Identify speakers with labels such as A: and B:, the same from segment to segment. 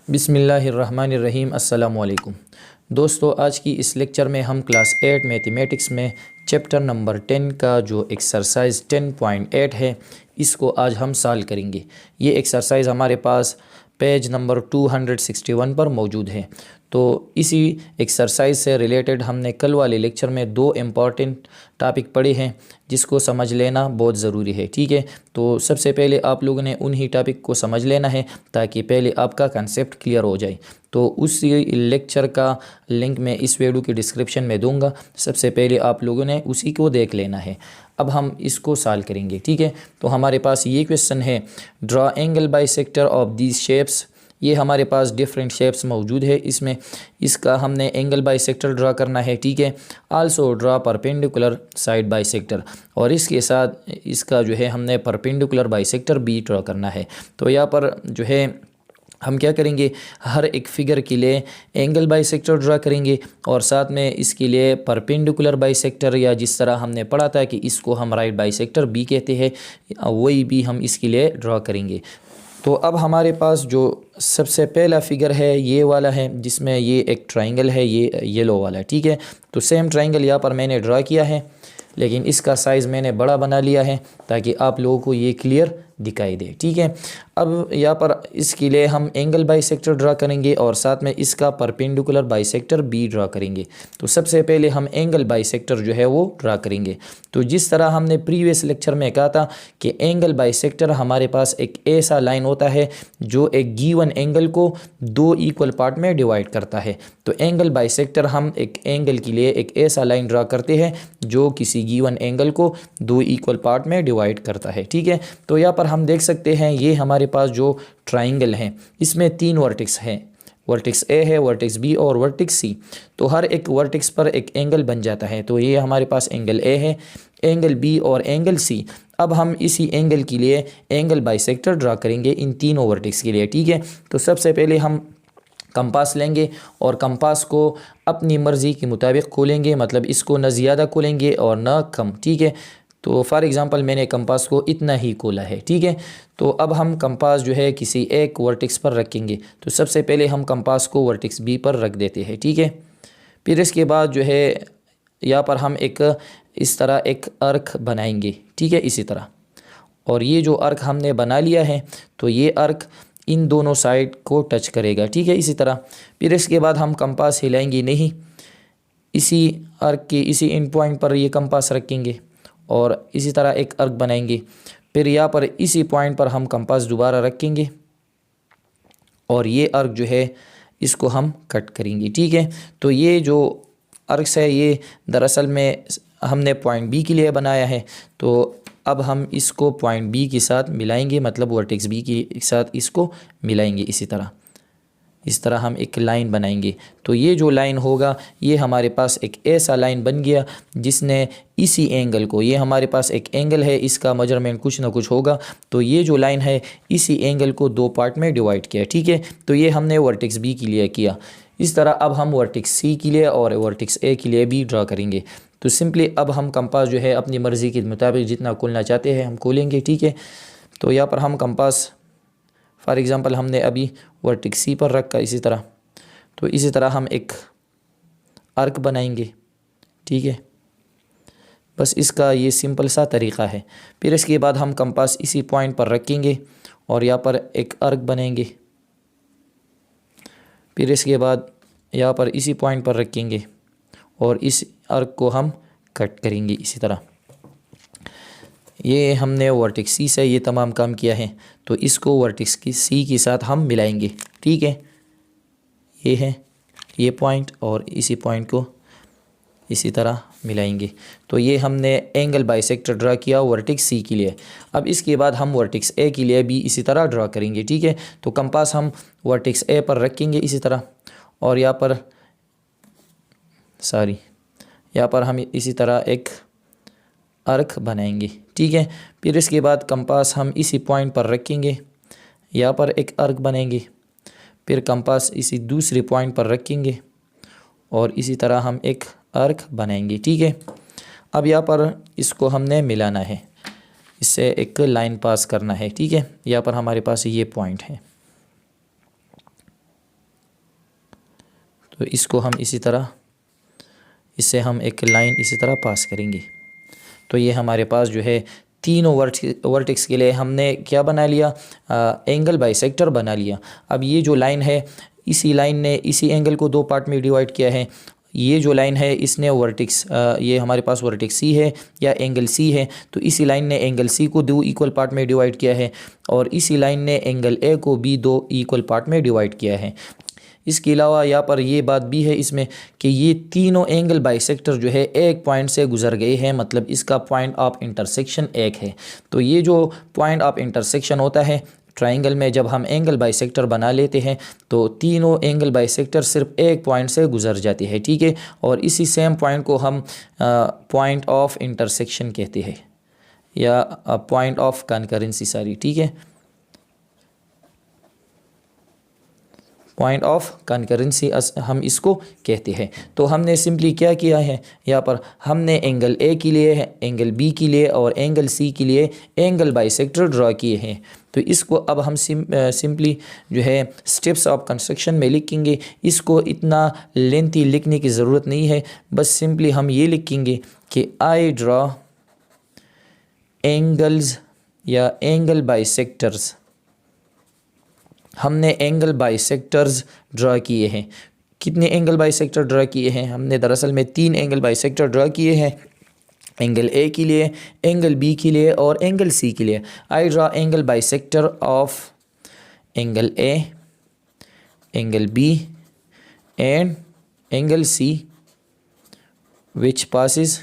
A: बिस्मिल्लाहिर्रहमानिर्रहीम। अस्सलामु अलैकुम दोस्तों, आज की इस लेक्चर में हम क्लास 8 मैथमेटिक्स में चैप्टर नंबर 10 का जो एक्सरसाइज 10.8 है, इसको आज हम सॉल्व करेंगे। ये एक्सरसाइज हमारे पास पेज नंबर 261 पर मौजूद है। तो इसी एक्सरसाइज से रिलेटेड हमने कल वाले लेक्चर में दो इम्पॉर्टेंट टॉपिक पढ़े हैं, जिसको समझ लेना बहुत ज़रूरी है। ठीक है, तो सबसे पहले आप लोगों ने उन्हीं टॉपिक को समझ लेना है ताकि पहले आपका कंसेप्ट क्लियर हो जाए। तो उसी लेक्चर का लिंक मैं इस वीडियो की डिस्क्रिप्शन में दूंगा। सबसे पहले आप लोगों ने उसी को देख लेना है। अब हम इसको सॉल्व करेंगे। ठीक है, तो हमारे पास ये क्वेश्चन है, draw angle bisector of these shapes. ये हमारे पास डिफरेंट शेप्स मौजूद है, इसमें इसका हमने एंगल बाइसेक्टर ड्रा करना है। ठीक है, also draw perpendicular side bisector, और इसके साथ इसका जो है हमने परपेंडिकुलर बाइसेक्टर भी ड्रा करना है। तो यहाँ पर जो है हम क्या करेंगे, हर एक फिगर के लिए एंगल बाइसेक्टर ड्रा करेंगे और साथ में इसके लिए परपेंडिकुलर बाइसेक्टर, या जिस तरह हमने पढ़ा था कि इसको हम राइट बाइसेक्टर भी कहते हैं, वही भी हम इसके लिए ड्रा करेंगे। तो अब हमारे पास जो सबसे पहला फिगर है ये वाला है, जिसमें ये एक ट्रायंगल है, ये येलो वाला है। ठीक है, तो सेम ट्रायंगल यहाँ पर मैंने ड्रा किया है, लेकिन इसका साइज़ मैंने बड़ा बना लिया है ताकि आप लोगों को ये क्लियर दिखाई दे। ठीक है, अब यहाँ पर इसके लिए हम एंगल बाइसेक्टर ड्रा करेंगे और साथ में इसका परपेंडिकुलर बाइसेक्टर भी ड्रा करेंगे। तो सबसे पहले हम एंगल बाइसेक्टर जो है वो ड्रा करेंगे। तो जिस तरह हमने प्रीवियस लेक्चर में कहा था कि एंगल बाइसेक्टर हमारे पास एक ऐसा लाइन होता है जो एक गिवन एंगल को दो इक्वल पार्ट में डिवाइड करता है। तो एंगल बाइसेक्टर हम एक एंगल के लिए एक ऐसा लाइन ड्रा करते हैं जो किसी गिवन एंगल को दो इक्वल पार्ट में डिवाइड करता है। ठीक है, तो यहाँ पर हम देख सकते हैं ये हमारे पास जो ट्राइंगल है, इसमें तीन वर्टेक्स हैं, वर्टेक्स ए है, वर्टेक्स बी और वर्टेक्स सी। तो हर एक वर्टेक्स पर एक एंगल बन जाता है। तो ये हमारे पास एंगल ए है, एंगल बी और एंगल सी। अब हम इसी एंगल के लिए एंगल बाइसेक्टर ड्रा करेंगे इन तीनों वर्टेक्स के लिए। ठीक है, तो सबसे पहले हम कंपास लेंगे और कंपास को अपनी मर्ज़ी के मुताबिक खोलेंगे, मतलब इसको न ज़्यादा खोलेंगे और न कम। ठीक है, तो फॉर एग्ज़ाम्पल मैंने कंपास को इतना ही खोला है। ठीक है, तो अब हम कंपास जो है किसी एक वर्टेक्स पर रखेंगे। तो सबसे पहले हम कंपास को वर्टेक्स बी पर रख देते हैं। ठीक है, फिर इसके बाद जो है यहाँ पर हम एक इस तरह एक अर्क बनाएंगे। ठीक है, इसी तरह, और ये जो अर्क हमने बना लिया है, तो ये अर्क इन दोनों साइड को टच करेगा। ठीक है, इसी तरह। फिर इसके बाद हम कंपास हिलाएंगे नहीं, इसी अर्क के इसी एंड पॉइंट पर ये कंपास रखेंगे और इसी तरह एक अर्क बनाएंगे। फिर यहाँ पर इसी पॉइंट पर हम कंपास दोबारा रखेंगे और ये अर्क जो है इसको हम कट करेंगे। ठीक है, तो ये जो अर्क्स है ये दरअसल में हमने पॉइंट बी के लिए बनाया है। तो अब हम इसको पॉइंट बी के साथ मिलाएंगे, मतलब वर्टेक्स बी के साथ इसको मिलाएंगे। इसी तरह, इस तरह हम एक लाइन बनाएंगे। तो ये जो लाइन होगा, ये हमारे पास एक ऐसा लाइन बन गया जिसने इसी एंगल को, ये हमारे पास एक एंगल है, इसका मेजरमेंट कुछ ना कुछ होगा, तो ये जो लाइन है इसी एंगल को दो पार्ट में डिवाइड किया। ठीक है, तो ये हमने वर्टेक्स बी के लिए किया। इस तरह अब हम वर्टेक्स सी के लिए और वर्टेक्स ए के लिए भी ड्रा करेंगे। तो सिंपली अब हम कंपास जो है अपनी मर्ज़ी के मुताबिक जितना खोलना चाहते हैं हम खोलेंगे। ठीक है, तो यहाँ पर हम कंपास फॉर एग्ज़ाम्पल हमने अभी वर्टेक्स सी पर रखा, इसी तरह। तो इसी तरह हम एक आर्क बनाएंगे। ठीक है, बस इसका ये सिंपल सा तरीक़ा है। फिर इसके बाद हम कंपास इसी पॉइंट पर रखेंगे और यहाँ पर एक आर्क बनाएंगे। फिर इसके बाद यहाँ पर इसी पॉइंट पर रखेंगे और इस आर्क को हम कट करेंगे। इसी तरह ये हमने वर्टेक्स सी से ये तमाम काम किया है, तो इसको वर्टेक्स की सी के साथ हम मिलाएंगे। ठीक है, ये है ये पॉइंट और इसी पॉइंट को इसी तरह मिलाएंगे। तो ये हमने एंगल बाइसेक्टर ड्रा किया वर्टेक्स सी के लिए। अब इसके बाद हम वर्टेक्स ए के लिए भी इसी तरह ड्रा करेंगे। ठीक है, तो कंपास हम वर्टेक्स ए पर रखेंगे इसी तरह, और यहाँ पर यहाँ पर हम इसी तरह एक अर्क बनाएंगे। ठीक है, फिर इसके बाद कंपास हम इसी पॉइंट पर रखेंगे, यहाँ पर एक अर्क बनाएंगे। फिर कंपास इसी दूसरे पॉइंट पर रखेंगे और इसी तरह हम एक अर्क बनाएंगे। ठीक है, अब यहाँ पर इसको हमने मिलाना है, इससे एक लाइन पास करना है। ठीक है, यहाँ पर हमारे पास ये पॉइंट है। तो इसको हम इसी तरह, इससे हम एक लाइन इसी तरह पास करेंगे। तो ये हमारे पास जो है तीनों वर्टेक्स के लिए हमने क्या बना लिया, एंगल बाइसेक्टर बना लिया। अब ये जो लाइन है, इसी लाइन ने इसी एंगल को दो पार्ट में डिवाइड किया है। ये जो लाइन है इसने वर्टेक्स, ये हमारे पास वर्टेक्स सी है या एंगल सी है, तो इसी लाइन ने एंगल सी को दो इक्वल पार्ट में डिवाइड किया है और इसी लाइन ने एंगल ए को भी दो इक्वल पार्ट में डिवाइड किया है। इसके अलावा यहाँ पर ये बात भी है इसमें कि ये तीनों एंगल बाइसेक्टर जो है एक पॉइंट से गुजर गए हैं, मतलब इसका पॉइंट ऑफ इंटरसेक्शन एक है। तो ये जो पॉइंट ऑफ इंटरसेक्शन होता है ट्राइंगल में, जब हम एंगल बाइसेक्टर बना लेते हैं तो तीनों एंगल बाइसेक्टर सिर्फ एक पॉइंट से गुजर जाती है, ठीक है। और इसी सेम पॉइंट को हम पॉइंट ऑफ इंटरसेक्शन कहते हैं या पॉइंट ऑफ कॉन्करेंसी, सारी, ठीक है, पॉइंट ऑफ कॉन्करेंसी हम इसको कहते हैं। तो हमने सिंपली क्या किया है, यहाँ पर हमने एंगल ए के लिए, एंगल बी के लिए और एंगल सी के लिए एंगल बाइसेक्टर ड्रा किए हैं। तो इसको अब हम सिंपली जो है स्टेप्स ऑफ कंस्ट्रक्शन में लिखेंगे। इसको इतना लेंथी लिखने की ज़रूरत नहीं है, बस सिंपली हम ये लिखेंगे कि आई ड्रा एंगल्स या एंगल बाइसेक्टर्स। हमने एंगल बाइसेक्टर्स ड्रा किए हैं। कितने एंगल बाइसेक्टर ड्रा किए हैं? हमने दरअसल में 3 एंगल बाइसेक्टर ड्रा किए हैं, एंगल ए के लिए, एंगल बी के लिए और एंगल सी के लिए। I draw angle bisector of angle A, angle B and angle C which passes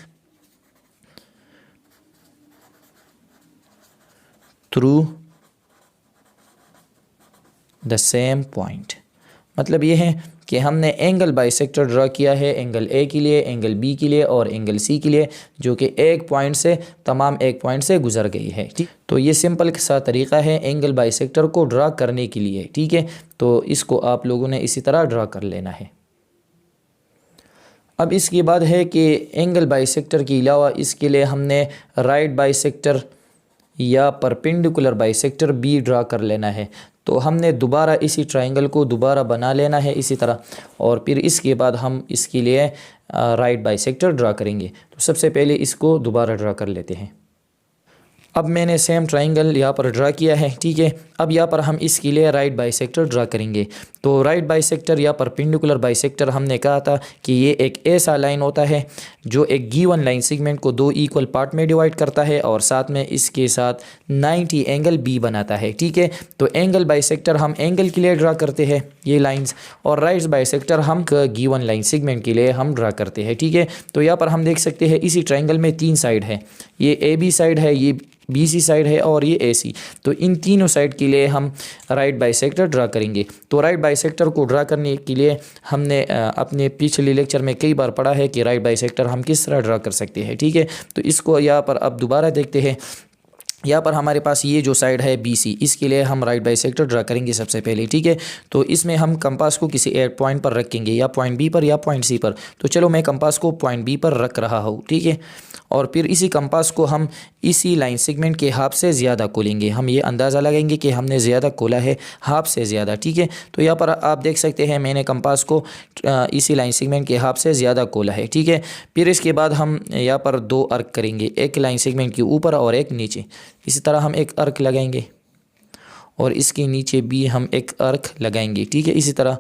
A: through the same point. मतलब ये है कि हमने एंगल बाइसेक्टर ड्रा किया है एंगल ए के लिए, एंगल बी के लिए और एंगल सी के लिए, जो कि एक पॉइंट से तमाम एक पॉइंट से गुजर गई है, ठीक। तो ये सिंपल सा तरीका है एंगल बाइसेक्टर को ड्रा करने के लिए, ठीक है। तो इसको आप लोगों ने इसी तरह ड्रा कर लेना है। अब इसके बाद है कि एंगल बाइसेक्टर के अलावा इसके लिए हमने राइट बाइसेक्टर या परपेंडिकुलर बाइसेक्टर भी ड्रा कर लेना है। तो हमने दोबारा इसी ट्रायंगल को दोबारा बना लेना है इसी तरह, और फिर इसके बाद हम इसके लिए राइट बाइसेक्टर ड्रा करेंगे। तो सबसे पहले इसको दोबारा ड्रा कर लेते हैं। अब मैंने सेम ट्रायंगल यहाँ पर ड्रा किया है, ठीक है। अब यहाँ पर हम इसके लिए राइट बाइसेक्टर ड्रा करेंगे। तो राइट बाइसेक्टर या परपेंडिकुलर बाइसेक्टर हमने कहा था कि ये एक ऐसा लाइन होता है जो एक गिवन लाइन सेगमेंट को 2 इक्वल पार्ट में डिवाइड करता है और साथ में इसके साथ 90 एंगल बी बनाता है, ठीक है। तो एंगल बाइसेक्टर हम एंगल के लिए ड्रा करते हैं ये लाइन्स, और राइट बाइसेक्टर हम गिवन लाइन सेगमेंट के लिए हम ड्रा करते हैं, ठीक है। तो यहाँ पर हम देख सकते हैं इसी ट्रायंगल में 3 साइड है, ये ए बी साइड है, ये बी सी साइड है और ये ए सी। तो इन तीनों साइड के लिए हम राइट बाइसेक्टर ड्रा करेंगे। तो राइट बाइसेक्टर को ड्रा करने के लिए हमने अपने पिछले लेक्चर में कई बार पढ़ा है कि राइट बाइसेक्टर हम किस तरह ड्रा कर सकते हैं, ठीक है। तो इसको यहाँ पर अब दोबारा देखते हैं। यहाँ पर हमारे पास ये जो साइड है बी सी, इसके लिए हम राइट बाइसेक्टर ड्रा करेंगे सबसे पहले, ठीक है। तो इसमें हम कंपास को किसी एक पॉइंट पर रखेंगे, या पॉइंट बी पर या पॉइंट सी पर। तो चलो मैं कंपास को पॉइंट बी पर रख रहा हूँ, ठीक है। और फिर इसी कंपास को हम इसी लाइन सेगमेंट के हाफ से ज़्यादा खोलेंगे। हम ये अंदाज़ा लगाएंगे कि हमने ज़्यादा खोला है हाफ से ज़्यादा, ठीक है। तो यहाँ पर आप देख सकते हैं मैंने कंपास को इसी लाइन सेगमेंट के हाफ से ज़्यादा खोला है, ठीक है। फिर इसके बाद हम यहाँ पर 2 अर्क करेंगे, एक लाइन सेगमेंट के ऊपर और एक नीचे। इसी तरह हम एक अर्क लगाएंगे और इसके नीचे भी हम एक अर्क लगाएंगे, ठीक है, इसी तरह।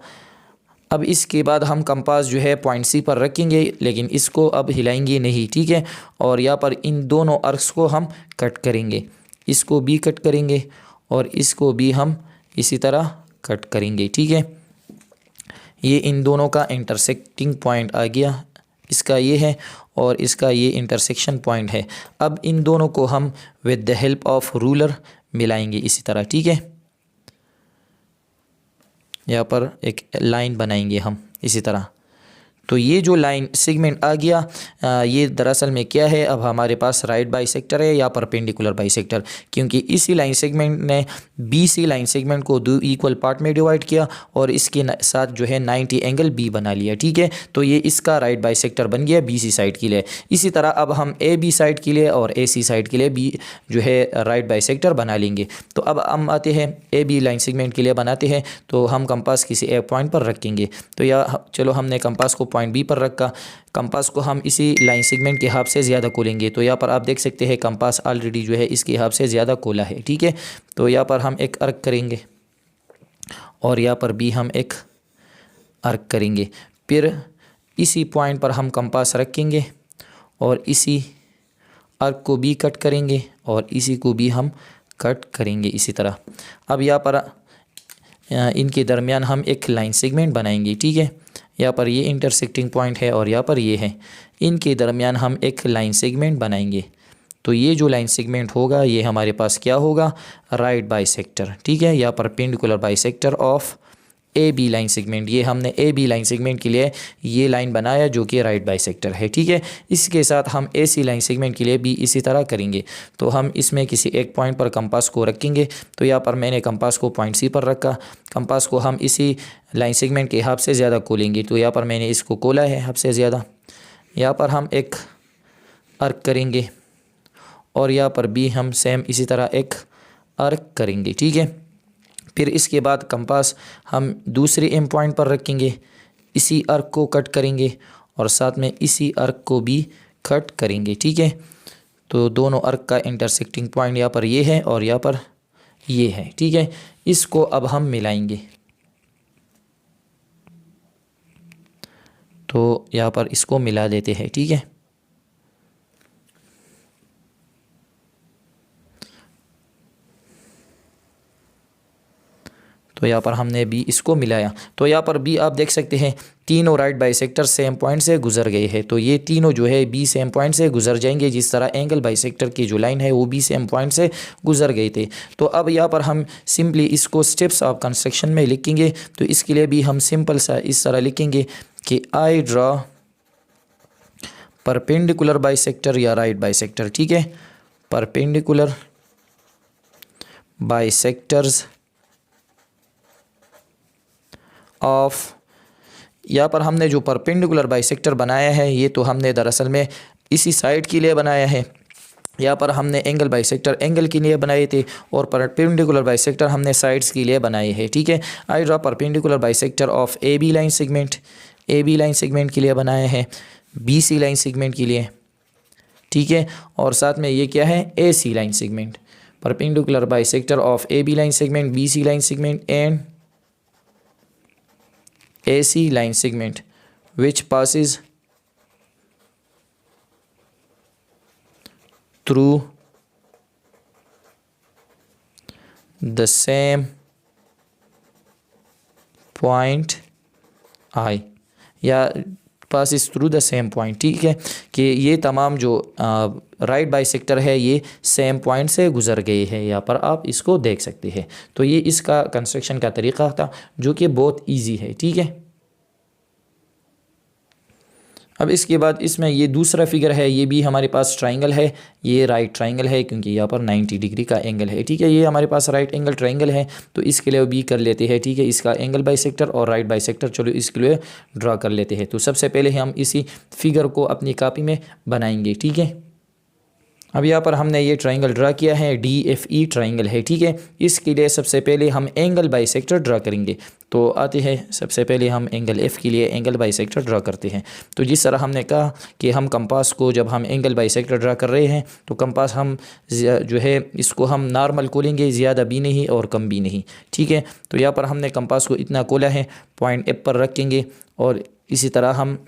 A: अब इसके बाद हम कंपास जो है पॉइंट सी पर रखेंगे, लेकिन इसको अब हिलाएंगे नहीं, ठीक है। और यहाँ पर इन दोनों अर्क्स को हम कट करेंगे, इसको भी कट करेंगे और इसको भी हम इसी तरह कट करेंगे, ठीक है। ये इन दोनों का इंटरसेक्टिंग पॉइंट आ गया, इसका ये है और इसका ये इंटरसेक्शन पॉइंट है। अब इन दोनों को हम with the help of ruler मिलाएंगे इसी तरह, ठीक है। यहाँ पर एक लाइन बनाएंगे हम इसी तरह। तो ये जो लाइन सेगमेंट आ गया, ये दरअसल में क्या है, अब हमारे पास राइट बाइसेक्टर है या परपेंडिकुलर बाइसेक्टर, क्योंकि इसी लाइन सेगमेंट ने BC लाइन सेगमेंट को 2 इक्वल पार्ट में डिवाइड किया और इसके साथ जो है 90 एंगल B बना लिया। ठीक है, तो ये इसका राइट बाइसेक्टर बन गया BC साइड के लिए। इसी तरह अब हम AB साइड के लिए और AC साइड के लिए भी जो है राइट बाइसेक्टर बना लेंगे। तो अब हम आते हैं AB लाइन सेगमेंट के लिए बनाते हैं, तो हम कंपास किसी एक पॉइंट पर रखेंगे। तो या चलो हमने कंपास को पॉइंट B पर रखा, कंपास को हम इसी लाइन सेगमेंट के हिसाब से ज़्यादा खोलेंगे। तो यहाँ पर आप देख सकते हैं कंपास ऑलरेडी जो है इसके हिसाब से ज़्यादा खोला है। ठीक है, तो यहाँ पर हम एक अर्क करेंगे और यहाँ पर भी हम एक अर्क करेंगे। फिर इसी पॉइंट पर हम कंपास रखेंगे और इसी अर्क को भी कट करेंगे और इसी को भी हम कट करेंगे इसी तरह। अब यहाँ पर इनके दरमियान हम एक लाइन सेगमेंट बनाएंगे। ठीक है, यहाँ पर ये इंटरसेक्टिंग पॉइंट है और यहाँ पर ये है, इनके दरमियान हम एक लाइन सेगमेंट बनाएंगे। तो ये जो लाइन सेगमेंट होगा ये हमारे पास क्या होगा, राइट बाइसेक्टर। ठीक है, यहाँ perpendicular bisector of AB line segment. ये हमने AB लाइन सेगमेंट के लिए ये लाइन बनाया जो कि राइट बाइसेक्टर है। ठीक है, इसके साथ हम AC लाइन सेगमेंट के लिए भी इसी तरह करेंगे। तो हम इसमें किसी एक पॉइंट पर कंपास को रखेंगे। तो यहाँ पर मैंने कंपास को पॉइंट C पर रखा, कंपास को हम इसी लाइन सेगमेंट के हद से ज़्यादा खोलेंगे। तो यहाँ पर मैंने इसको खोला है हद से ज़्यादा। यहाँ पर हम एक अर्क करेंगे और यहाँ पर भी हम सेम इसी तरह एक अर्क करेंगे। ठीक है, फिर इसके बाद कंपास हम दूसरे एम पॉइंट पर रखेंगे, इसी अर्क को कट करेंगे और साथ में इसी अर्क को भी कट करेंगे। ठीक है, तो दोनों अर्क का इंटरसेक्टिंग पॉइंट यहाँ पर ये है और यहाँ पर ये है। ठीक है, इसको अब हम मिलाएंगे। तो यहाँ पर इसको मिला देते हैं। ठीक है, तो यहाँ पर हमने भी इसको मिलाया। तो यहाँ पर भी आप देख सकते हैं तीनों राइट बाइसेक्टर सेम पॉइंट से गुजर गए हैं। तो ये तीनों जो है B सेम पॉइंट से गुजर जाएंगे, जिस तरह एंगल बाइसेक्टर की जो लाइन है वो भी सेम पॉइंट से गुजर गए थे। तो अब यहाँ पर हम सिंपली इसको स्टेप्स ऑफ कंस्ट्रक्शन में लिखेंगे। तो इसके लिए भी हम सिंपल सा इस तरह लिखेंगे कि आई ड्रॉ परपेंडिकुलर बाइसेक्टर या राइट बाइसेक्टर। ठीक है, परपेंडिकुलर बाइसेक्टर्स ऑफ, यहाँ पर हमने जो परपेंडिकुलर बाइसेक्टर बनाया है ये तो हमने दरअसल में इसी साइड के लिए बनाया है। यहाँ पर हमने एंगल बाइसेक्टर एंगल के लिए बनाए थे और परपेंडिकुलर बाइसेक्टर हमने साइड्स के लिए बनाए हैं। ठीक है, I draw perpendicular bisector of AB line segment, AB line segment के लिए बनाया है, BC लाइन सेगमेंट के लिए। ठीक है, और साथ में ये क्या है, AC line segment, perpendicular bisector of AB line segment, BC line segment and AC line segment which passes through the same point I या passes through the same point। ठीक है, कि ये तमाम जो राइट बाइसेक्टर है ये सेम पॉइंट से गुजर गए हैं। यहाँ पर आप इसको देख सकते हैं। तो ये इसका कंस्ट्रक्शन का तरीका था जो कि बहुत इजी है। ठीक है, अब इसके बाद इसमें ये दूसरा फिगर है, ये भी हमारे पास ट्राइंगल है, ये राइट ट्राइंगल है क्योंकि यहाँ पर 90 डिग्री का एंगल है। ठीक है, ये हमारे पास राइट एंगल ट्राइंगल है, तो इसके लिए भी कर लेते हैं। ठीक है, इसका एंगल बाइसेक्टर और राइट बाइसेक्टर चलो इसके लिए ड्रा कर लेते हैं। तो सबसे पहले हम इसी फिगर को अपनी कॉपी में बनाएंगे। ठीक है, अब यहाँ पर हमने ये ट्राइंगल ड्रा किया है, DFE ट्राइंगल है। ठीक है, इसके लिए सबसे पहले हम एंगल बाइसेक्टर ड्रा करेंगे। तो आते हैं सबसे पहले हम एंगल F के लिए एंगल बाइसेक्टर ड्रा करते हैं। तो जिस तरह हमने कहा कि हम कंपास को जब हम एंगल बाइसेक्टर ड्रा कर रहे हैं तो कंपास हम जो है इसको हम नॉर्मल खोलेंगे, ज़्यादा भी नहीं और कम भी नहीं। ठीक है, तो यहाँ पर हमने कंपास को इतना खोला है, पॉइंट F पर रखेंगे और इसी तरह हम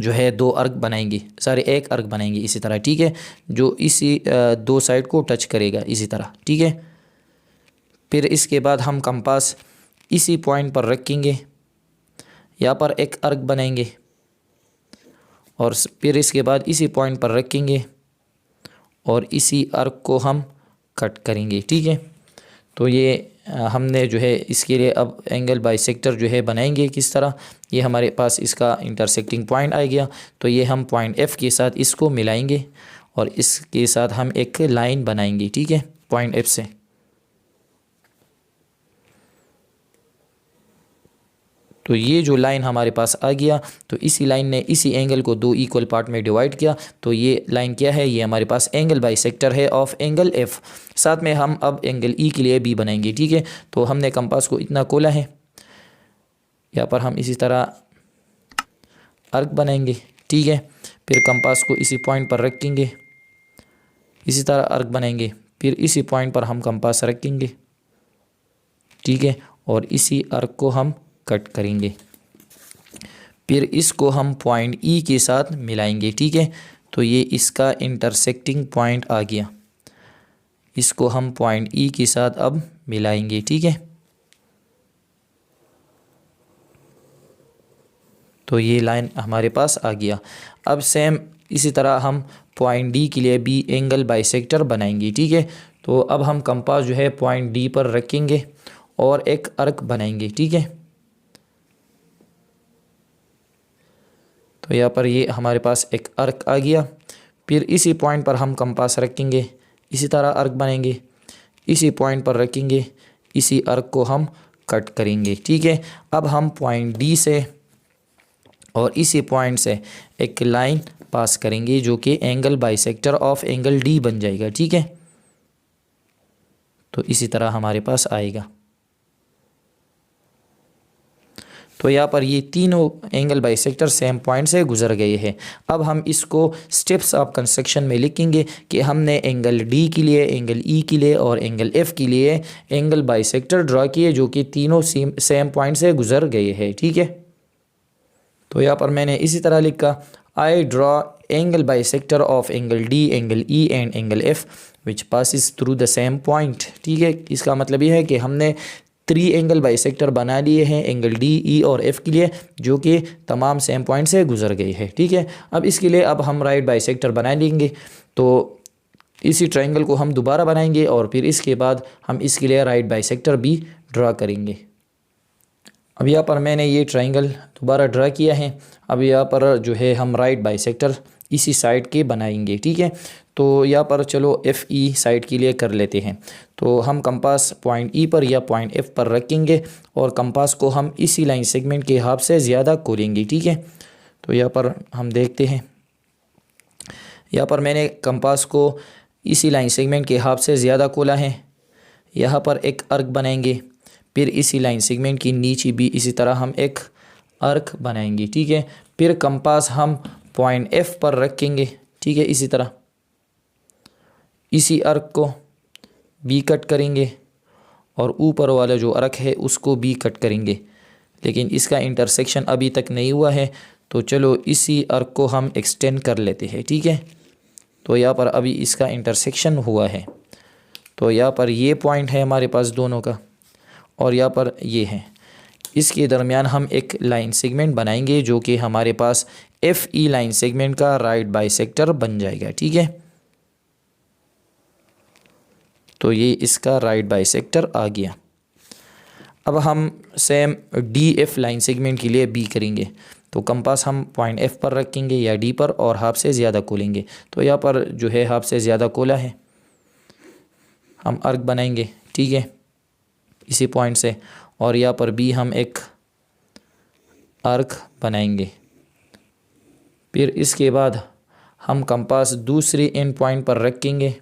A: जो है दो अर्क बनाएंगे, सारे एक अर्क बनाएंगे इसी तरह। ठीक है, जो इसी दो साइड को टच करेगा इसी तरह। ठीक है, फिर इसके बाद हम कंपास इसी पॉइंट पर रखेंगे, यहाँ पर एक अर्क बनाएंगे और फिर इसके बाद इसी पॉइंट पर रखेंगे और इसी अर्क को हम कट करेंगे। ठीक है, तो ये हमने जो है इसके लिए अब एंगल बाइसेक्टर जो है बनाएंगे किस तरह। ये हमारे पास इसका इंटरसेक्टिंग पॉइंट आ गया, तो ये हम पॉइंट एफ़ के साथ इसको मिलाएंगे और इसके साथ हम एक लाइन बनाएंगे, ठीक है, पॉइंट एफ़ से। तो ये जो लाइन हमारे पास आ गया, तो इसी लाइन ने इसी एंगल को दो इक्वल पार्ट में डिवाइड किया। तो ये लाइन क्या है, ये हमारे पास एंगल बाइसेक्टर है ऑफ एंगल एफ़। साथ में हम अब एंगल ई के लिए बी बनाएंगे, ठीक है। तो हमने कंपास को इतना खोला है, यहाँ पर हम इसी तरह आर्क बनाएंगे, ठीक है। फिर कंपास को इसी पॉइंट पर रखेंगे, इसी तरह आर्क बनाएंगे, फिर इसी पॉइंट पर हम कंपास रखेंगे, ठीक है, और इसी आर्क को हम कट करेंगे। फिर इसको हम पॉइंट ई के साथ मिलाएंगे, ठीक है। तो ये इसका इंटरसेक्टिंग पॉइंट आ गया, इसको हम पॉइंट ई के साथ अब मिलाएंगे, ठीक है। तो ये लाइन हमारे पास आ गया। अब सेम इसी तरह हम पॉइंट डी के लिए भी एंगल बाइसेक्टर बनाएंगे, ठीक है। तो अब हम कंपास जो है पॉइंट डी पर रखेंगे और एक आर्क बनाएंगे, ठीक है। तो यहाँ पर ये हमारे पास एक आर्क आ गया। फिर इसी पॉइंट पर हम कंपास रखेंगे, इसी तरह आर्क बनाएंगे, इसी पॉइंट पर रखेंगे, इसी आर्क को हम कट करेंगे, ठीक है। अब हम पॉइंट डी से और इसी पॉइंट से एक लाइन पास करेंगे जो कि angle bisector of angle D बन जाएगा, ठीक है। तो इसी तरह हमारे पास आएगा। तो यहाँ पर ये तीनों एंगल बाइसेक्टर सेम पॉइंट से गुजर गए हैं। अब हम इसको स्टेप्स ऑफ कंस्ट्रक्शन में लिखेंगे कि हमने एंगल डी के लिए, एंगल ई के लिए और एंगल एफ के लिए एंगल बाइसेक्टर ड्रा किए जो कि तीनों सेम पॉइंट से गुजर गए हैं, ठीक है। तो यहाँ पर मैंने इसी तरह लिखा, I draw angle bisector of angle D, angle E and angle F which passes through the same point, ठीक है। इसका मतलब ये है कि हमने 3 एंगल बाइसेक्टर बना लिए हैं एंगल डी, ई और एफ के लिए जो कि तमाम सेम पॉइंट से गुजर गए हैं, ठीक है। अब इसके लिए अब हम राइट बाइसेक्टर बना लेंगे। तो इसी ट्रायंगल को हम दोबारा बनाएंगे और फिर इसके बाद हम इसके लिए राइट बाइसेक्टर भी ड्रा करेंगे। अब यहाँ पर मैंने ये ट्रायंगल दोबारा ड्रा किया है। अब यहाँ पर जो है हम राइट बाइसेक्टर इसी साइड के बनाएंगे, ठीक है। तो यहाँ पर चलो एफ ई साइड के लिए कर लेते हैं। तो हम कंपास पॉइंट ई पर या पॉइंट एफ पर रखेंगे और कंपास को हम इसी लाइन सेगमेंट के हाफ से ज़्यादा खोलेंगे, ठीक है। तो यहाँ पर हम देखते हैं, यहाँ पर मैंने कंपास को इसी लाइन सेगमेंट के हाफ से ज़्यादा खोला है। यहाँ पर एक आर्क बनाएंगे, फिर इसी लाइन सेगमेंट की नीचे भी इसी तरह हम एक आर्क बनाएंगे, ठीक है। फिर कंपास हम पॉइंट एफ पर रखेंगे, ठीक है, इसी तरह इसी आर्क को बी कट करेंगे और ऊपर वाला जो आर्क है उसको बी कट करेंगे, लेकिन इसका इंटरसेक्शन अभी तक नहीं हुआ है। तो चलो इसी आर्क को हम एक्सटेंड कर लेते हैं, ठीक है। तो यहाँ पर अभी इसका इंटरसेक्शन हुआ है। तो यहाँ पर ये पॉइंट है हमारे पास दोनों का और यहाँ पर ये है, इसके दरमियान हम एक लाइन सेगमेंट बनाएंगे जो कि हमारे पास एफ ई लाइन सेगमेंट का राइट बाइसेक्टर बन जाएगा, ठीक है। तो ये इसका राइट बाइसेक्टर आ गया। अब हम same D F line segment के लिए बी करेंगे। तो कंपास हम पॉइंट एफ पर रखेंगे या डी पर और हाफ से ज़्यादा खोलेंगे। तो यहाँ पर जो है हाफ से ज़्यादा खोला है, हम आर्क बनाएंगे, ठीक है, इसी पॉइंट से, और यहाँ पर भी हम एक आर्क बनाएंगे। फिर इसके बाद हम कंपास दूसरी एंड पॉइंट पर रखेंगे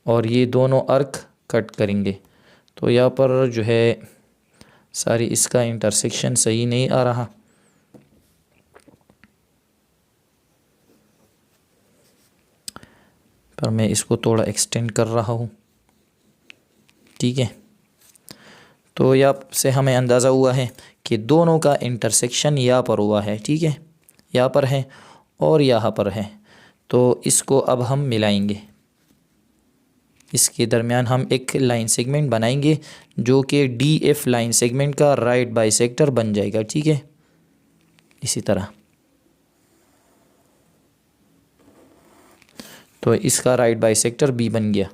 A: और ये दोनों आर्क कट करेंगे। तो यहाँ पर जो है सारी इसका इंटरसेक्शन सही नहीं आ रहा, पर मैं इसको थोड़ा एक्सटेंड कर रहा हूँ, ठीक है। तो यहाँ से हमें अंदाज़ा हुआ है कि दोनों का इंटरसेक्शन यहाँ पर हुआ है, ठीक है, यहाँ पर है और यहाँ पर है। तो इसको अब हम मिलाएंगे, इसके दरमियान हम एक लाइन सेगमेंट बनाएंगे जो कि डी एफ लाइन सेगमेंट का राइट बाइसेक्टर बन जाएगा, ठीक है, इसी तरह। तो इसका राइट बाइसेक्टर बी बन गया।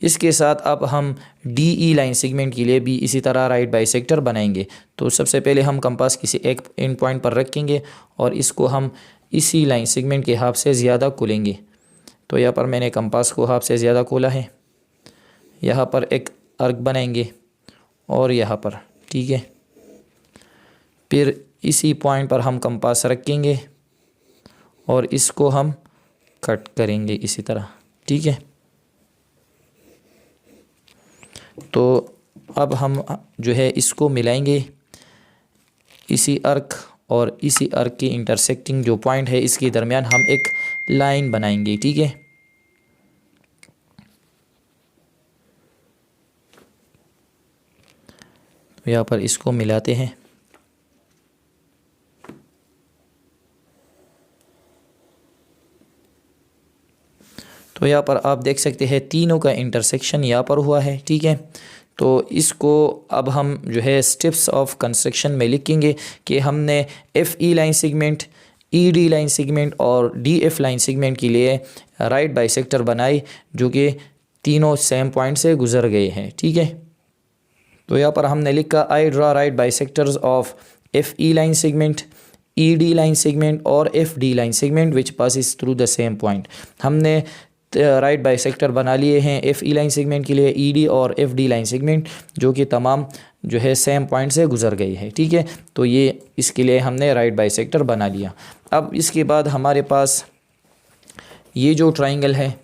A: इसके साथ अब हम डी ई लाइन सेगमेंट के लिए भी इसी तरह राइट बाइसेक्टर बनाएंगे। तो सबसे पहले हम कंपास किसी एक एंड पॉइंट पर रखेंगे और इसको हम इसी लाइन सेगमेंट के हाफ से ज़्यादा खोलेंगे। तो यहाँ पर मैंने कंपास को हाफ से ज़्यादा खोला है। यहाँ पर एक आर्क बनाएंगे और यहाँ पर, ठीक है। फिर इसी पॉइंट पर हम कंपास रखेंगे और इसको हम कट करेंगे इसी तरह, ठीक है। तो अब हम जो है इसको मिलाएंगे, इसी आर्क और इसी आर्क की इंटरसेक्टिंग जो पॉइंट है इसके दरमियान हम एक लाइन बनाएंगे, ठीक है। तो यहाँ पर इसको मिलाते हैं। तो यहाँ पर आप देख सकते हैं तीनों का इंटरसेक्शन यहाँ पर हुआ है, ठीक है। तो इसको अब हम जो है स्टेप्स ऑफ कंस्ट्रक्शन में लिखेंगे कि हमने F E line segment, E D line segment और डी एफ लाइन सेगमेंट के लिए राइट बाइसेक्टर बनाई जो कि तीनों सेम पॉइंट से गुजर गए हैं, ठीक है। तो यहाँ पर हमने लिखा I draw right bisectors of F E line segment, E D line segment और F D line segment which passes through the same point. हमने राइट बाइसेक्टर बना लिए हैं एफ ई लाइन सेगमेंट के लिए, ई डी और F D line segment जो कि तमाम जो है सेम पॉइंट से गुजर गई है, ठीक है। तो ये इसके लिए हमने राइट बाइसेक्टर बना लिया। अब इसके बाद हमारे पास ये जो ट्राइंगल है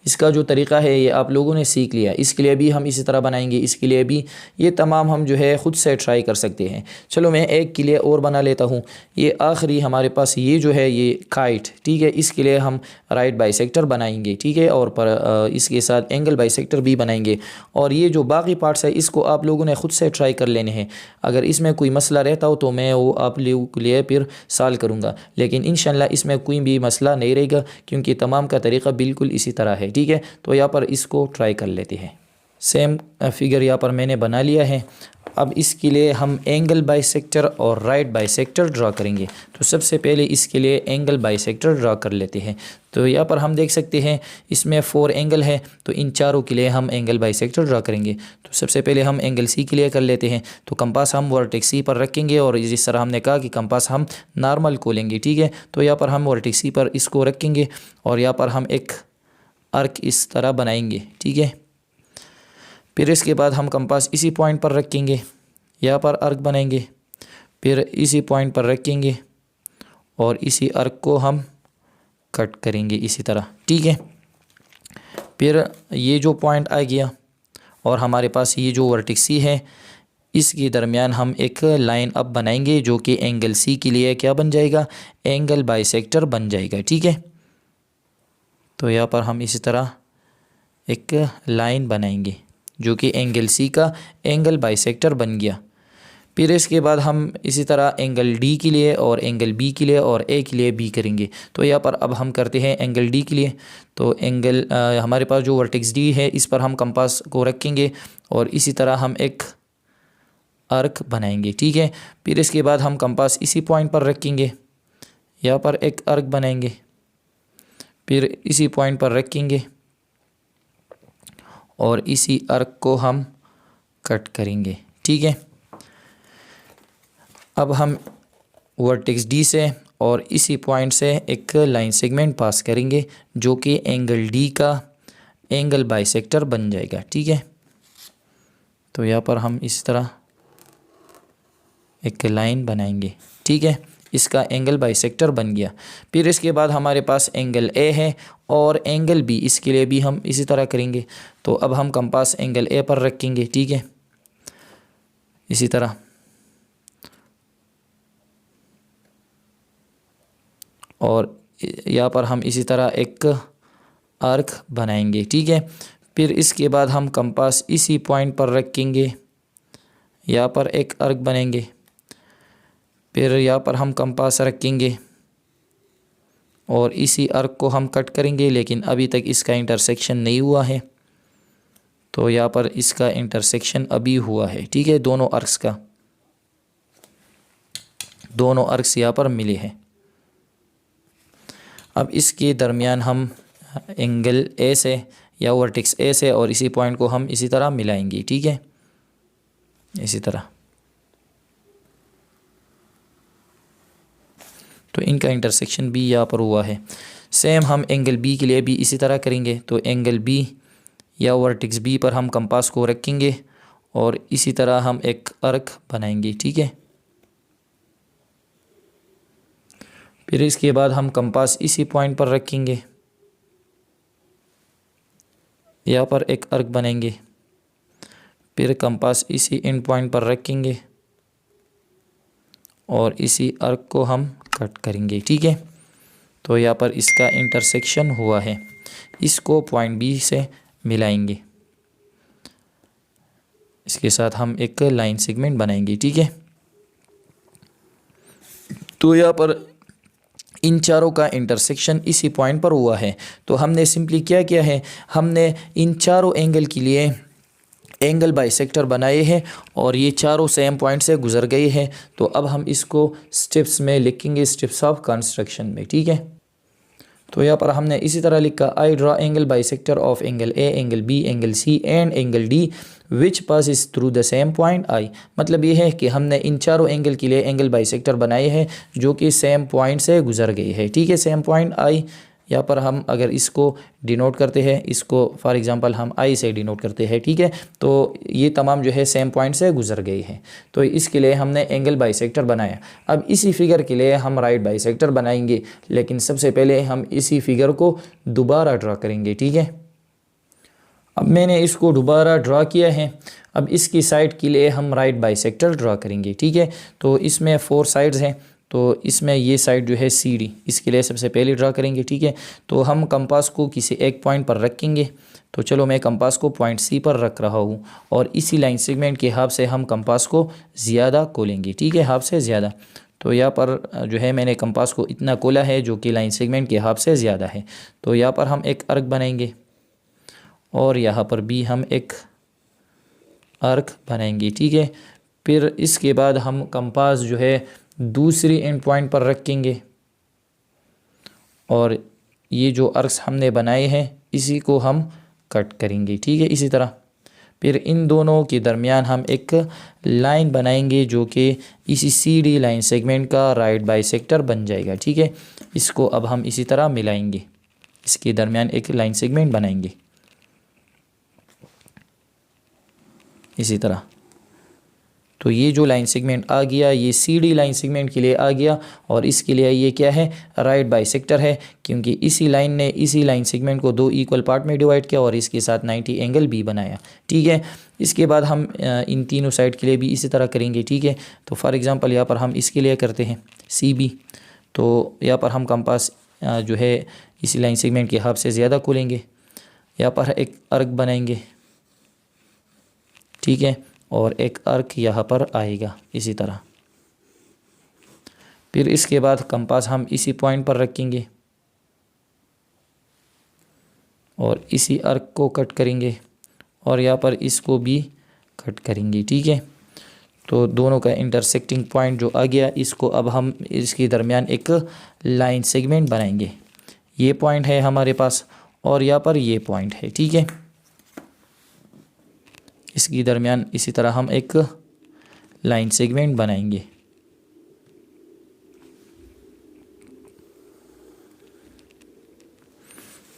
A: इसका जो तरीक़ा है ये आप लोगों ने सीख लिया। इसके लिए भी हम इसी तरह बनाएंगे, इसके लिए भी ये तमाम हम जो है ख़ुद से ट्राई कर सकते हैं। चलो मैं एक के लिए और बना लेता हूँ। ये आखिरी हमारे पास ये जो है ये काइट, ठीक है। इसके लिए हम राइट बाइसेक्टर बनाएंगे, ठीक है, और इसके साथ एंगल बाइसेक्टर भी बनाएंगे। और ये जो बाकी पार्ट्स है इसको आप लोगों ने ख़ुद से ट्राई कर लेने हैं। अगर इसमें कोई मसला रहता हो तो मैं वो आप लोगों के लिए फिर सॉल्व करूँगा, लेकिन इंशाल्लाह इसमें कोई भी मसला नहीं रहेगा क्योंकि तमाम का तरीक़ा बिल्कुल इसी तरह है, ठीक है। तो यहाँ पर इसको ट्राई कर लेते हैं। सेम फिगर यहाँ पर मैंने बना लिया है। अब इसके लिए हम एंगल बाइसेक्टर और राइट बाइसेक्टर ड्रा करेंगे। तो सबसे पहले इसके लिए एंगल बाइसेक्टर ड्रा कर लेते हैं। तो यहाँ पर हम देख सकते हैं इसमें 4 एंगल है, तो इन चारों के लिए हम एंगल बाइसेक्टर ड्रा करेंगे। तो सबसे पहले हम एंगल सी के लिए कर लेते हैं। तो कंपास हम वर्टेक्स सी पर रखेंगे और जिस तरह हमने कहा कि कंपास हम नॉर्मल को लेंगे, ठीक है। तो यहाँ पर हम वर्टेक्स सी पर इसको रखेंगे और यहाँ पर हम एक आर्क इस तरह बनाएंगे, ठीक है। फिर इसके बाद हम कंपास इसी पॉइंट पर रखेंगे, यहाँ पर आर्क बनाएंगे, फिर इसी पॉइंट पर रखेंगे और इसी आर्क को हम कट करेंगे इसी तरह, ठीक है। फिर ये जो पॉइंट आ गया और हमारे पास ये जो वर्टेक्स सी है इसके दरमियान हम एक लाइन अब बनाएंगे जो कि एंगल सी के लिए क्या बन जाएगा, एंगल बाइसेक्टर बन जाएगा, ठीक है। तो यहाँ पर हम इसी तरह एक लाइन बनाएंगे जो कि एंगल सी का एंगल बाइसेक्टर बन गया। फिर इसके बाद हम इसी तरह एंगल डी के लिए और एंगल बी के लिए और ए के लिए भी करेंगे। तो यहाँ पर अब हम करते हैं एंगल डी के लिए। तो एंगल हमारे पास जो वर्टेक्स डी है इस पर हम कंपास को रखेंगे और इसी तरह हम एक आर्क बनाएंगे, ठीक है। फिर इसके बाद हम कंपास इसी पॉइंट पर रखेंगे, यहाँ पर एक आर्क बनाएंगे, फिर इसी पॉइंट पर रखेंगे और इसी आर्क को हम कट करेंगे, ठीक है। अब हम वर्टेक्स डी से और इसी पॉइंट से एक लाइन सेगमेंट पास करेंगे जो कि एंगल डी का एंगल बाइसेक्टर बन जाएगा, ठीक है। तो यहाँ पर हम इस तरह एक लाइन बनाएंगे, ठीक है। इसका एंगल बाइसेक्टर बन गया। फिर इसके बाद हमारे पास एंगल ए है और एंगल बी, इसके लिए भी हम इसी तरह करेंगे। तो अब हम कंपास एंगल ए पर रखेंगे, ठीक है, इसी तरह। और यहाँ पर हम इसी तरह एक आर्क बनाएंगे, ठीक है। फिर इसके बाद हम कंपास इसी पॉइंट पर रखेंगे, यहाँ पर एक आर्क बनेंगे, फिर यहाँ पर हम कंपास रखेंगे और इसी आर्क को हम कट करेंगे, लेकिन अभी तक इसका इंटरसेक्शन नहीं हुआ है। तो यहाँ पर इसका इंटरसेक्शन अभी हुआ है, ठीक है। दोनों आर्क्स का, दोनों आर्क्स यहाँ पर मिले हैं। अब इसके दरमियान हम एंगल ए से या वर्टेक्स ए से, और इसी पॉइंट को हम इसी तरह मिलाएंगे। ठीक है, इसी तरह। तो इनका इंटरसेक्शन भी यहाँ पर हुआ है। सेम हम एंगल बी के लिए भी इसी तरह करेंगे। तो एंगल बी या वर्टेक्स बी पर हम कंपास को रखेंगे और इसी तरह हम एक अर्क बनाएंगे। ठीक है, फिर इसके बाद हम कंपास इसी पॉइंट पर रखेंगे, यहाँ पर एक अर्क बनाएंगे, फिर कंपास इसी एंड पॉइंट पर रखेंगे और इसी अर्क को हम कट करेंगे। ठीक है, तो यहाँ पर इसका इंटरसेक्शन हुआ है, इसको पॉइंट बी से मिलाएंगे, इसके साथ हम एक लाइन सेगमेंट बनाएंगे। ठीक है, तो यहाँ पर इन चारों का इंटरसेक्शन इसी पॉइंट पर हुआ है। तो हमने सिंपली क्या किया है, हमने इन चारों एंगल के लिए एंगल बाइसेक्टर बनाए हैं और ये चारों सेम पॉइंट से गुजर गए हैं। तो अब हम इसको स्टेप्स में लिखेंगे, स्टेप्स ऑफ कंस्ट्रक्शन में। ठीक है, तो यहाँ पर हमने इसी तरह लिखा, I draw angle bisector of angle A, angle B, angle C and angle D which passes through the same point I. मतलब ये है कि हमने इन चारों एंगल के लिए एंगल बाइसेक्टर बनाए हैं जो कि सेम पॉइंट से गुजर गए हैं। ठीक है, सेम पॉइंट आई। यहाँ पर हम अगर इसको डिनोट करते हैं, इसको फॉर एग्जांपल हम आई से डिनोट करते हैं। ठीक है, तो ये तमाम जो है सेम पॉइंट से गुजर गए हैं। तो इसके लिए हमने एंगल बाइसेक्टर बनाया। अब इसी फिगर के लिए हम राइट बाइसेक्टर बनाएंगे, लेकिन सबसे पहले हम इसी फिगर को दोबारा ड्रा करेंगे। ठीक है, अब मैंने इसको दोबारा ड्रा किया है। अब इसकी साइड के लिए हम राइट बाइसेक्टर ड्रा करेंगे। ठीक है, तो इसमें 4 साइड्स हैं, तो इसमें ये साइड जो है सी डी, इसके लिए सबसे पहले ड्रा करेंगे। ठीक है, तो हम कंपास को किसी एक पॉइंट पर रखेंगे। तो चलो मैं कंपास को पॉइंट सी पर रख रहा हूँ और इसी लाइन सेगमेंट के हाफ से हम कंपास को ज़्यादा खोलेंगे। ठीक है, हाफ से ज़्यादा। तो यहाँ पर जो है मैंने कंपास को इतना खोला है जो कि लाइन सेगमेंट के हाफ से ज़्यादा है। तो यहाँ पर हम एक अर्क बनाएंगे और यहाँ पर भी हम एक अर्क बनाएंगे। ठीक है, फिर इसके बाद हम कंपास जो है दूसरी एंड पॉइंट पर रखेंगे और ये जो अर्क्स हमने बनाए हैं इसी को हम कट करेंगे। ठीक है, इसी तरह फिर इन दोनों के दरमियान हम एक लाइन बनाएंगे जो कि इसी सी डी लाइन सेगमेंट का राइट बाइसेक्टर बन जाएगा। ठीक है, इसको अब हम इसी तरह मिलाएंगे, इसके दरमियान एक लाइन सेगमेंट बनाएंगे इसी तरह। तो ये जो लाइन सेगमेंट आ गया ये सी डी लाइन सेगमेंट के लिए आ गया और इसके लिए ये क्या है, राइट बाइसेक्टर है, क्योंकि इसी लाइन ने इसी लाइन सेगमेंट को 2 इक्वल पार्ट में डिवाइड किया और इसके साथ 90 एंगल भी बनाया। ठीक है, इसके बाद हम इन तीनों साइड के लिए भी इसी तरह करेंगे। ठीक है, तो फॉर एग्जांपल यहाँ पर हम इसके लिए करते हैं सी बी। तो यहाँ पर हम कंपास जो है इसी लाइन सेगमेंट के हाफ से ज़्यादा खोलेंगे, यहाँ पर एक अर्क बनाएंगे। ठीक है, और एक अर्क यहाँ पर आएगा इसी तरह। फिर इसके बाद कंपास हम इसी पॉइंट पर रखेंगे और इसी अर्क को कट करेंगे और यहाँ पर इसको भी कट करेंगे। ठीक है, तो दोनों का इंटरसेक्टिंग पॉइंट जो आ गया इसको अब हम इसके दरमियान एक लाइन सेगमेंट बनाएंगे। ये पॉइंट है हमारे पास और यहाँ पर ये पॉइंट है। ठीक है, इसके दरमियान इसी तरह हम एक लाइन सेगमेंट बनाएंगे।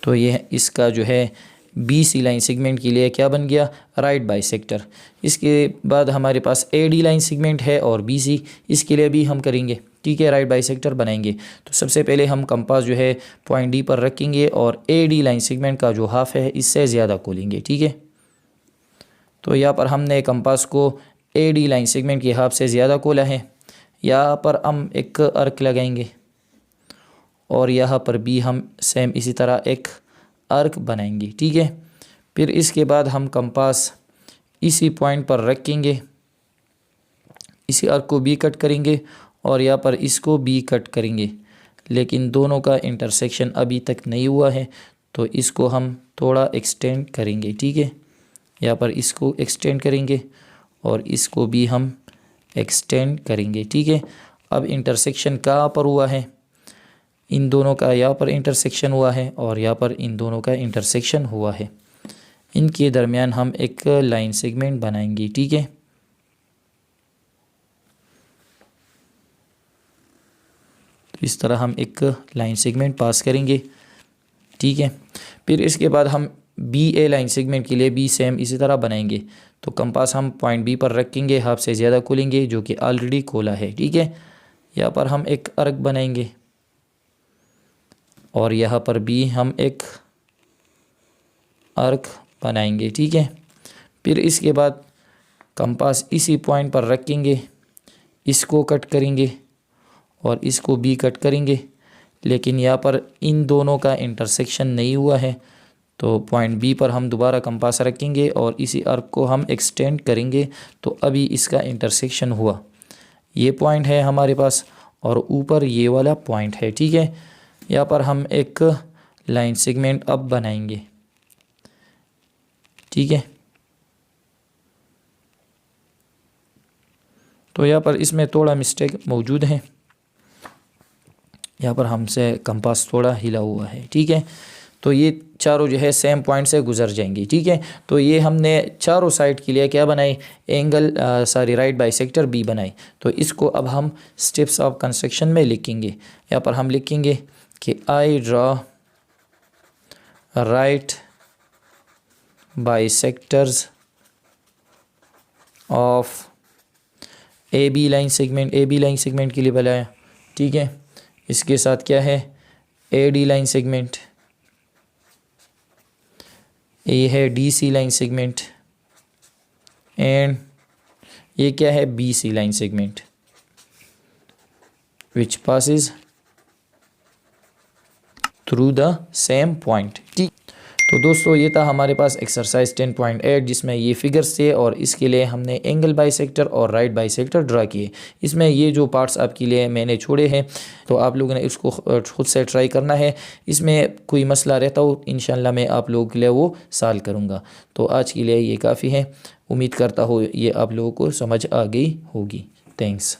A: तो ये इसका जो है बी सी लाइन सेगमेंट के लिए क्या बन गया, राइट बाइसेक्टर। इसके बाद हमारे पास ए डी लाइन सेगमेंट है और बी सी, इसके लिए भी हम करेंगे। ठीक है, राइट बाइसेक्टर बनाएंगे। तो सबसे पहले हम कंपास जो है पॉइंट डी पर रखेंगे और ए डी लाइन सेगमेंट का जो हाफ है इससे ज़्यादा खोलेंगे। ठीक है, तो यहाँ पर हमने कंपास को ए डी लाइन सेगमेंट के हाफ से ज़्यादा खोला है। यहाँ पर हम एक अर्क लगाएंगे और यहाँ पर भी हम सेम इसी तरह एक अर्क बनाएंगे। ठीक है, फिर इसके बाद हम कंपास इसी पॉइंट पर रखेंगे, इसी अर्क को भी कट करेंगे और यहाँ पर इसको भी कट करेंगे, लेकिन दोनों का इंटरसेक्शन अभी तक नहीं हुआ है तो इसको हम थोड़ा एक्सटेंड करेंगे। ठीक है, यहाँ पर इसको एक्सटेंड करेंगे और इसको भी हम एक्सटेंड करेंगे। ठीक है, अब इंटरसेक्शन कहाँ पर हुआ है, इन दोनों का यहाँ पर इंटरसेक्शन हुआ है और यहाँ पर इन दोनों का इंटरसेक्शन हुआ है। इनके दरमियान हम एक लाइन सेगमेंट बनाएंगे। ठीक है, तो इस तरह हम एक लाइन सेगमेंट पास करेंगे। ठीक है, फिर इसके बाद हम बी ए लाइन सेगमेंट के लिए भी सेम इसी तरह बनाएंगे। तो कंपास हम पॉइंट बी पर रखेंगे, हाफ से ज़्यादा खोलेंगे जो कि ऑलरेडी खोला है। ठीक है, यहाँ पर हम एक अर्क बनाएंगे और यहाँ पर भी हम एक अर्क बनाएंगे। ठीक है, फिर इसके बाद कंपास इसी पॉइंट पर रखेंगे, इसको कट करेंगे और इसको भी कट करेंगे, लेकिन यहाँ पर इन दोनों का इंटरसेक्शन नहीं हुआ है। तो पॉइंट बी पर हम दोबारा कंपास रखेंगे और इसी अर्क को हम एक्सटेंड करेंगे। तो अभी इसका इंटरसेक्शन हुआ, ये पॉइंट है हमारे पास और ऊपर ये वाला पॉइंट है। ठीक है, यहाँ पर हम एक लाइन सेगमेंट अब बनाएंगे। ठीक है, तो यहाँ पर इसमें थोड़ा मिस्टेक मौजूद है, यहाँ पर हमसे कंपास थोड़ा हिला हुआ है। ठीक है, तो ये चारों जो है सेम पॉइंट से गुजर जाएंगी। ठीक है, तो ये हमने चारों साइड के लिए क्या बनाई, एंगल राइट बाइसेक्टर बी बनाई। तो इसको अब हम स्टेप्स ऑफ कंस्ट्रक्शन में लिखेंगे। यहाँ पर हम लिखेंगे कि I draw right bisectors of A B line segment, A B line segment के लिए बनाया। ठीक है, इसके साथ क्या है, ए डी लाइन सेगमेंट, ये है D C line segment and ये क्या है, B C line segment which passes through the same point. ठीक, तो दोस्तों ये था हमारे पास एक्सरसाइज 10.8 जिसमें ये फिगर्स थे और इसके लिए हमने एंगल बाइसेक्टर और राइट बाइसेक्टर ड्रा किए। इसमें ये जो पार्ट्स आपके लिए मैंने छोड़े हैं तो आप लोगों ने इसको खुद से ट्राई करना है। इसमें कोई मसला रहता हो इंशाल्लाह मैं आप लोगों के लिए वो सॉल्व करूँगा। तो आज के लिए ये काफ़ी है, उम्मीद करता हूँ ये आप लोगों को समझ आ गई होगी। थैंक्स।